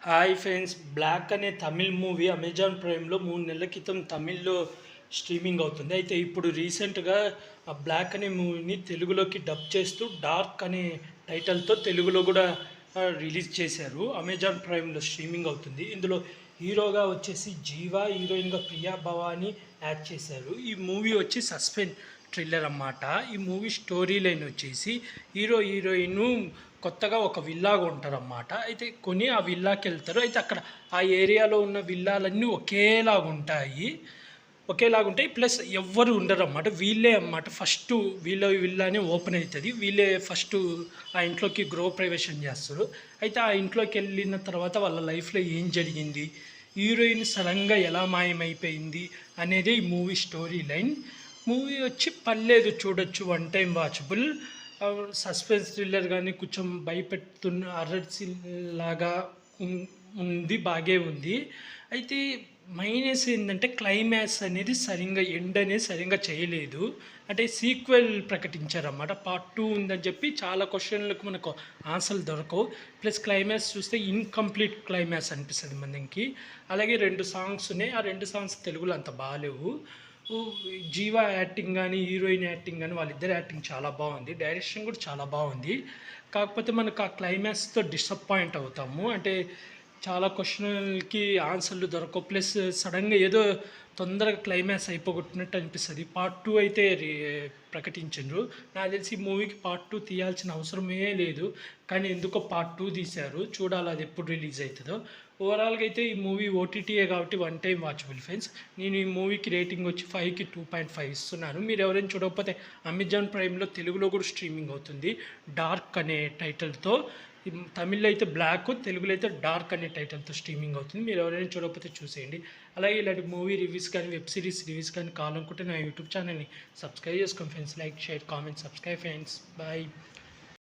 Hi friends, black అనే Tamil movie Amazon ప్రైమ్లో 3 నెలల క్రితం తమిళ్లో స్ట్రీమింగ్ అవుతుంది. అయితే ఇప్పుడు రీసెంట్గా ఆ బ్లాక్ అనే మూవీని తెలుగులోకి డబ్ చేస్తూ డార్క్ అనే టైటిల్తో తెలుగులో కూడా రిలీజ్ చేశారు. అమెజాన్ ప్రైమ్లో స్ట్రీమింగ్ అవుతుంది. ఇందులో హీరోగా వచ్చేసి జీవా, హీరోయిన్గా ప్రియా భవాని యాక్ట్ చేశారు. ఈ మూవీ వచ్చి సస్పెన్స్ థ్రిల్లర్ అన్నమాట. ఈ మూవీ స్టోరీ లైన్ వచ్చేసి హీరోయిన్ కొత్తగా ఒక విల్లా కొంటారన్నమాట. అయితే కొని ఆ విల్లాకి వెళ్తారు. అయితే అక్కడ ఆ ఏరియాలో ఉన్న విల్లాలన్నీ ఒకేలాగుంటాయి. ప్లస్ ఎవ్వరు ఉండరన్నమాట. వీళ్ళే అన్నమాట ఫస్ట్ వీళ్ళ విల్లానే ఓపెన్ అవుతుంది. వీళ్ళే ఫస్ట్ ఆ ఇంట్లోకి గృహప్రవేశం చేస్తారు. అయితే ఆ ఇంట్లోకి వెళ్ళిన తర్వాత వాళ్ళ లైఫ్లో ఏం జరిగింది, హీరోయిన్ సడన్గా ఎలా మాయమైపోయింది అనేది ఈ మూవీ స్టోరీ లైన్. మూవీ వచ్చి పర్లేదు, చూడొచ్చు, one time watchable. Suspense thriller కానీ కొంచెం భయపెడుతున్న హర్రర్ సీన్ లాగా ఉంది, బాగే ఉంది. అయితే మైనస్ ఏంటంటే క్లైమాక్స్ అనేది ఎండ్ అనేది సరిగ్గా చేయలేదు. అంటే సీక్వెల్ ప్రకటించారన్నమాట. పార్ట్ 2 ఉందని చెప్పి చాలా క్వశ్చన్లకు మనకు ఆన్సర్లు దొరకవు. ప్లస్ క్లైమాక్స్ చూస్తే ఇన్కంప్లీట్ క్లైమాక్స్ అనిపిస్తుంది మనకి. అలాగే 2 సాంగ్స్ ఉన్నాయి. ఆ 2 సాంగ్స్ తెలుగులో అంత బాగాలేవు. జీవా యాక్టింగ్ కానీ, హీరోయిన్ యాక్టింగ్ కానీ, వాళ్ళిద్దరు యాక్టింగ్ చాలా బాగుంది. డైరెక్షన్ కూడా చాలా బాగుంది. కాకపోతే మనకు ఆ క్లైమాక్స్తో డిసప్పాయింట్ అవుతాము. అంటే చాలా క్వశ్చన్లకి ఆన్సర్లు దొరకవు. ప్లస్ సడన్గా ఏదో తొందరగా క్లైమాక్స్ అయిపోగొట్టినట్టు అనిపిస్తుంది. పార్ట్ 2 అయితే ప్రకటించారు. నాకు తెలిసి ఈ మూవీకి పార్ట్ 2 తీయాల్సిన అవసరమే లేదు. కానీ ఎందుకో పార్ట్ 2 తీశారు. చూడాలి అది ఎప్పుడు రిలీజ్ అవుతుందో. ఓవరాల్గా అయితే ఈ మూవీ ఓటీటీయే కాబట్టి వన్ టైం వాచబుల్ ఫ్రెండ్స్. నేను ఈ మూవీకి రేటింగ్ వచ్చి 5కి 2.5 ఇస్తున్నాను. మీరు ఎవరైనా చూడకపోతే అమెజాన్ ప్రైమ్లో తెలుగులో కూడా స్ట్రీమింగ్ అవుతుంది డార్క్ అనే టైటిల్తో. తమిళ్లో అయితే బ్లాక్, తెలుగులో అయితే డార్క్ అనే టైటిల్తో స్ట్రీమింగ్ అవుతుంది. మీరు ఎవరైనా చూడకపోతే చూసేయండి. అలాగే ఇలాంటి మూవీ రివ్యూస్ కానీ, వెబ్ సిరీస్ రివ్యూస్ కానీ కావాలనుకుంటే నా యూట్యూబ్ ఛానల్ని సబ్స్క్రైబ్ చేసుకోండి friends. Like, share, comment, subscribe friends. Bye.